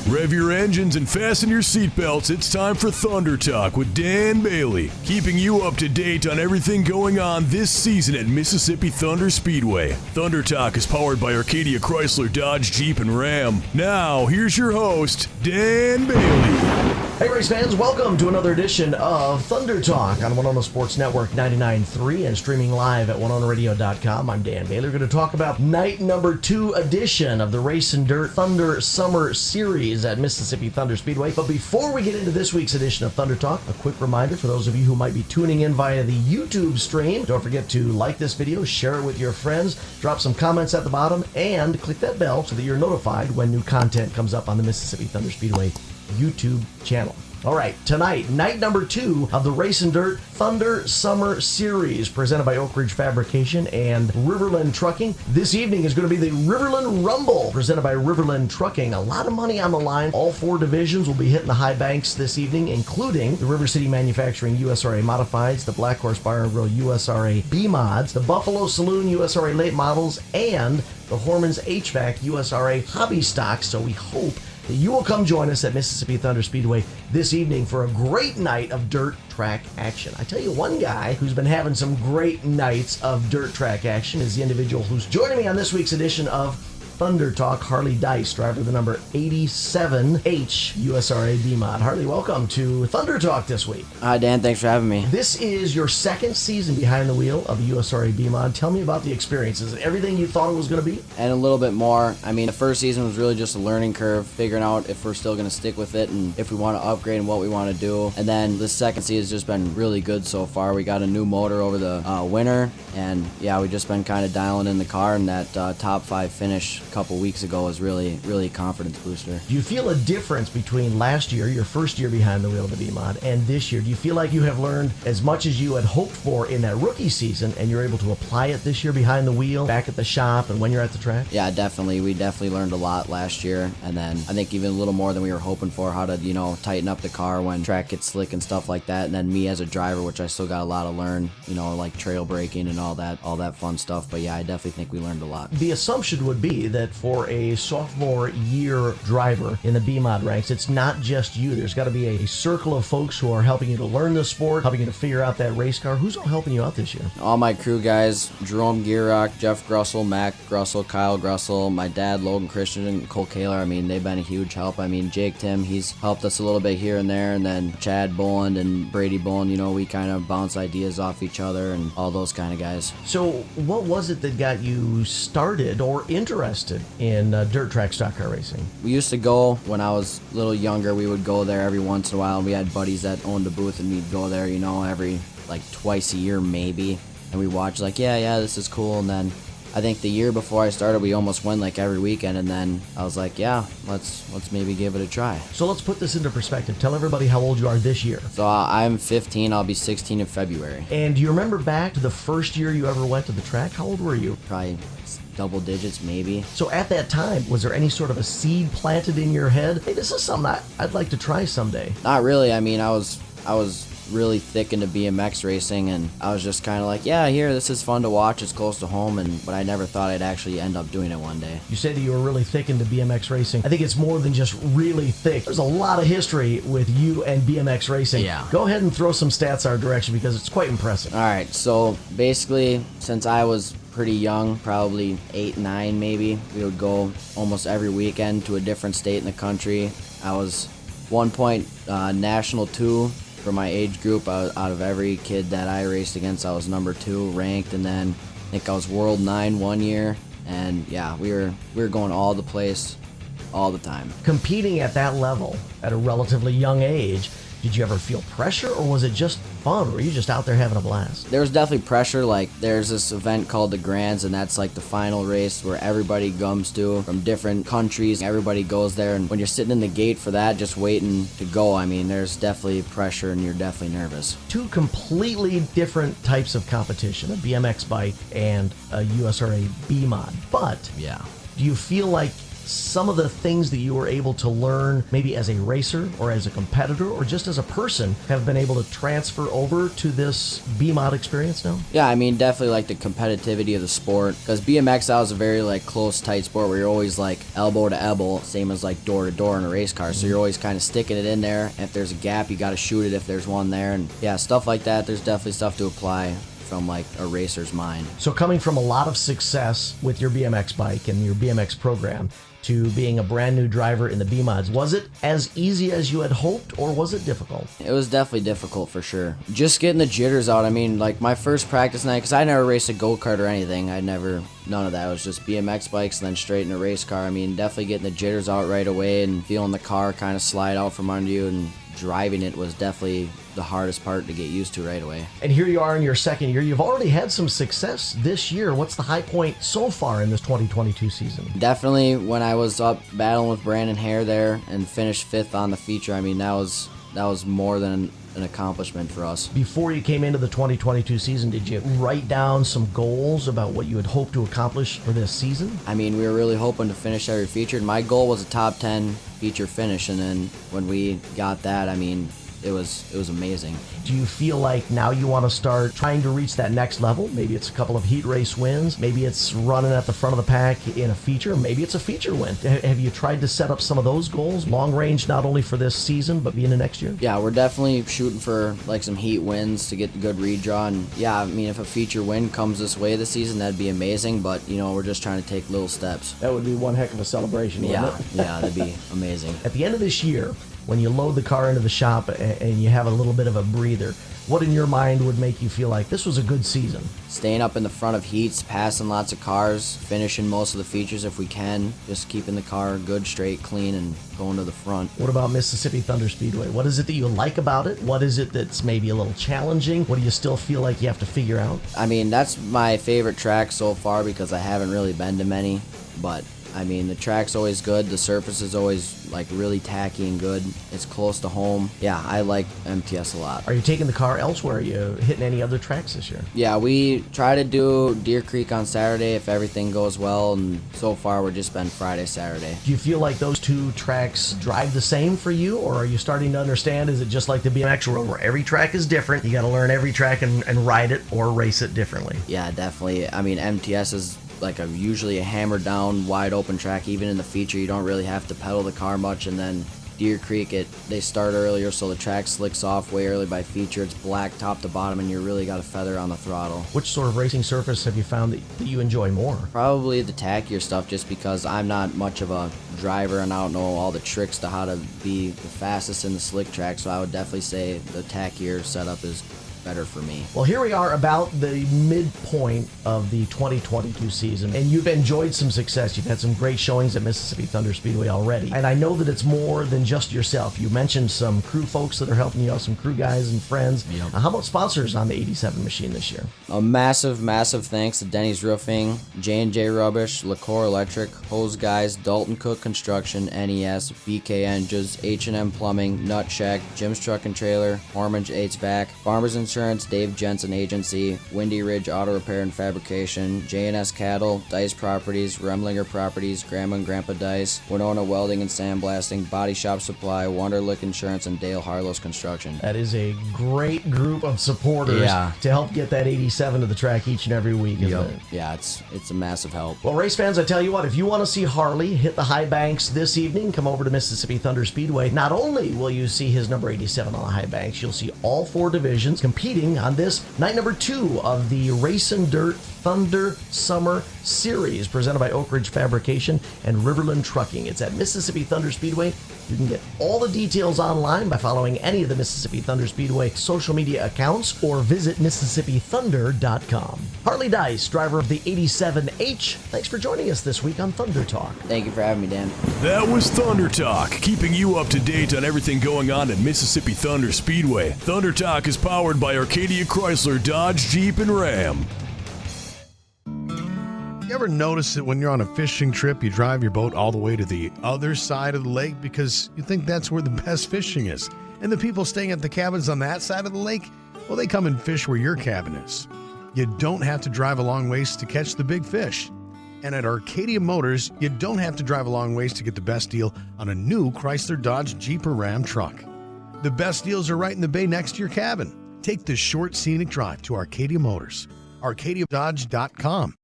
Rev your engines and fasten your seatbelts. It's time for Thunder Talk with Dan Bailey, keeping you up to date on everything going on this season at Mississippi Thunder Speedway. Thunder Talk is powered by Arcadia Chrysler, Dodge, Jeep, and Ram. Now, here's your host, Dan Bailey. Hey race fans, welcome to another edition of Thunder Talk on WINONA Sports Network 99.3 and streaming live at winonaradio.com. I'm Dan Bailey. We're going to talk about night number 2 edition of the Race and Dirt Thunder Summer Series at Mississippi Thunder Speedway. But before we get into this week's edition of Thunder Talk, a quick reminder for those of you who might be tuning in via the YouTube stream. Don't forget to like this video, share it with your friends, drop some comments at the bottom, and click that bell so that you're notified when new content comes up on the Mississippi Thunder Speedway YouTube channel. All right, tonight, night number 2 of the Race and Dirt Thunder Summer Series, presented by Oak Ridge Fabrication and Riverland Trucking. This evening is going to be the Riverland Rumble, presented by Riverland Trucking. A lot of money on the line. All 4 divisions will be hitting the high banks this evening, including the River City Manufacturing USRA Modifieds, the Black Horse Bar and Grill USRA B-Mods, the Buffalo Saloon USRA Late Models, and the Hormans HVAC USRA Hobby Stocks. So we hope that you will come join us at Mississippi Thunder Speedway this evening for a great night of dirt track action. I tell you, one guy who's been having some great nights of dirt track action is the individual who's joining me on this week's edition of Thunder Talk, Harley Dais, driver of the number 87H USRA B-Mod. Harley, welcome to Thunder Talk this week. Hi, Dan. Thanks for having me. This is your second season behind the wheel of the USRA B-Mod. Tell me about the experience. Is it everything you thought it was going to be? And a little bit more. I mean, the first season was really just a learning curve, figuring out if we're still going to stick with it and if we want to upgrade and what we want to do. And then the second season has just been really good so far. We got a new motor over the winter, and yeah, we've just been kind of dialing in the car, and that top 5 finish a couple weeks ago was really a confidence booster. Do you feel a difference between last year, your first year behind the wheel of the B-Mod, and this year? Do you feel like you have learned as much as you had hoped for in that rookie season, and you're able to apply it this year behind the wheel, back at the shop, and when you're at the track? Yeah, definitely. We definitely learned a lot last year, and then I think even a little more than we were hoping for, how to, tighten up the car when track gets slick and stuff like that. And then me as a driver, which I still got a lot to learn, like trail braking and all that fun stuff. But yeah, I definitely think we learned a lot. The assumption would be that for a sophomore year driver in the B-Mod ranks, it's not just you. There's got to be a circle of folks who are helping you to learn the sport, helping you to figure out that race car. Who's all helping you out this year? All my crew guys: Jerome Gearrock, Jeff Grussel, Mac Grussel, Kyle Grussel, my dad Logan Christian, and Cole Kaler. I mean, they've been a huge help. I mean, Jake Tim, he's helped us a little bit here and there, and then Chad Boland and Brady Boland, we kind of bounce ideas off each other and all those kind of guys. So what was it that got you started or interested in dirt track stock car racing? We used to go when I was a little younger. We would go there every once in a while, and we had buddies that owned a booth, and we'd go there, every twice a year maybe, and we watched yeah, this is cool. And then I think the year before I started, we almost went every weekend, and then I was like, yeah, let's maybe give it a try. So let's put this into perspective. Tell everybody how old you are this year. So I'm 15. I'll be 16 in February. And do you remember back to the first year you ever went to the track? How old were you? Probably double digits, maybe. So at that time, was there any sort of a seed planted in your head? Hey, this is something I'd like to try someday. Not really. I mean, I was really thick into BMX racing, and I was just kind of like, yeah, this is fun to watch, it's close to home, but I never thought I'd actually end up doing it one day. You say that you were really thick into BMX racing. I think it's more than just really thick. There's a lot of history with you and BMX racing. Yeah. Go ahead and throw some stats our direction, because it's quite impressive. All right, so basically, since I was pretty young, probably 8, 9 maybe, we would go almost every weekend to a different state in the country. I was 1 point national 2 for my age group. Out of every kid that I raced against, I was number 2 ranked, and then I think I was world 9 one year. And yeah, we were going all the place all the time. Competing at that level at a relatively young age, did you ever feel pressure, or was it just fun? Were you just out there having a blast? There was definitely pressure. There's this event called the Grands, and that's the final race where everybody comes to from different countries. Everybody goes there, and when you're sitting in the gate for that, just waiting to go, I mean, there's definitely pressure, and you're definitely nervous. 2 completely different types of competition, a BMX bike and a USRA B-Mod. But yeah, do you feel like some of the things that you were able to learn maybe as a racer or as a competitor or just as a person have been able to transfer over to this B-Mod experience now? Yeah, I mean, definitely like the competitivity of the sport, because BMX out is a very like close, tight sport where you're always like elbow to elbow, same as like door to door in a race car. So you're always kind of sticking it in there. If there's a gap, you got to shoot it if there's one there. And yeah, stuff like that. There's definitely stuff to apply from like a racer's mind. So coming from a lot of success with your BMX bike and your BMX program to being a brand new driver in the B-Mods, was it as easy as you had hoped, or was it difficult? It was definitely difficult for sure. Just getting the jitters out. I mean, like my first practice night, because I never raced a go-kart or anything. None of that. It was just BMX bikes and then straight in a race car. I mean, definitely getting the jitters out right away and feeling the car kind of slide out from under you, and driving it was definitely the hardest part to get used to right away. And here you are in your second year. You've already had some success this year. What's the high point so far in this 2022 season? Definitely when I was up battling with Brandon Hare there and finished 5th on the feature. I mean, that was more than an accomplishment for us. Before you came into the 2022 season, did you write down some goals about what you had hoped to accomplish for this season? I mean, we were really hoping to finish every feature. My goal was a top 10 feature finish, and then when we got that, I mean, it was amazing. Do you feel like now you want to start trying to reach that next level? Maybe it's a couple of heat race wins. Maybe it's running at the front of the pack in a feature. Maybe it's a feature win. Have you tried to set up some of those goals, long range, not only for this season, but into next year? Yeah, we're definitely shooting for like some heat wins to get the good redraw. And yeah, I mean, if a feature win comes this way this season, that'd be amazing. But, you know, we're just trying to take little steps. That would be one heck of a celebration, wouldn't it? Yeah, that'd be amazing. At the end of this year, when you load the car into the shop and you have a little bit of a breather, what in your mind would make you feel like this was a good season? Staying up in the front of heats, passing lots of cars, finishing most of the features if we can, just keeping the car good, straight, clean, and going to the front. What about Mississippi Thunder Speedway? What is it that you like about it? What is it that's maybe a little challenging? What do you still feel like you have to figure out? I mean, that's my favorite track so far because I haven't really been to many, but I mean, the track's always good. The surface is always like really tacky and good. It's close to home. Yeah, I like MTS a lot. Are you taking the car elsewhere? Are you hitting any other tracks this year? Yeah, we try to do Deer Creek on Saturday if everything goes well, and so far we're just been Friday, Saturday. Do you feel like those two tracks drive the same for you, or are you starting to understand, is it just like the BMX world where every track is different? You got to learn every track and ride it or race it differently? Yeah, definitely. I mean, MTS is like usually a hammered down wide open track. Even in the feature you don't really have to pedal the car much, and then Deer Creek they start earlier, so the track slicks off way early by feature. It's black top to bottom and you really got a feather on the throttle. Which sort of racing surface have you found that you enjoy more? Probably the tackier stuff, just because I'm not much of a driver and I don't know all the tricks to how to be the fastest in the slick track, so I would definitely say the tackier setup is better for me. Well, here we are about the midpoint of the 2022 season, and you've enjoyed some success. You've had some great showings at Mississippi Thunder Speedway already, and I know that it's more than just yourself. You mentioned some crew folks that are helping you out, some crew guys and friends. Yep. How about sponsors on the 87 machine this year? A massive thanks to Denny's Roofing, J&J Rubbish, LaCour Electric, Hose Guys, Dalton Cook Construction, NES, BK Engines, H&M Plumbing, Nut Shack, Jim's Truck and Trailer, Hormage HVAC, Farmers Insurance, Dave Jensen Agency, Windy Ridge Auto Repair and Fabrication, J&S Cattle, Dice Properties, Remlinger Properties, Grandma and Grandpa Dice, Winona Welding and Sandblasting, Body Shop Supply, Wonderlick Insurance, and Dale Harlow's Construction. That is a great group of supporters to help get that 87 to the track each and every week, isn't it? Yeah, it's a massive help. Well, race fans, I tell you what, if you want to see Harley hit the high banks this evening, come over to Mississippi Thunder Speedway. Not only will you see his number 87 on the high banks, you'll see all four divisions competing on this night number 2 of the Race and Dirt Thunder Summer Series, presented by Oak Ridge Fabrication and Riverland Trucking. It's at Mississippi Thunder Speedway. You can get all the details online by following any of the Mississippi Thunder Speedway social media accounts or visit MississippiThunder.com. Harley Dais, driver of the 87H, thanks for joining us this week on Thunder Talk. Thank you for having me, Dan. That was Thunder Talk, keeping you up to date on everything going on at Mississippi Thunder Speedway. Thunder Talk is powered by Arcadia Chrysler, Dodge, Jeep, and Ram. You ever notice that when you're on a fishing trip, you drive your boat all the way to the other side of the lake because you think that's where the best fishing is? And the people staying at the cabins on that side of the lake, well, they come and fish where your cabin is. You don't have to drive a long ways to catch the big fish. And at Arcadia Motors, you don't have to drive a long ways to get the best deal on a new Chrysler, Dodge, Jeep, or Ram truck. The best deals are right in the bay next to your cabin. Take the short, scenic drive to Arcadia Motors. ArcadiaDodge.com.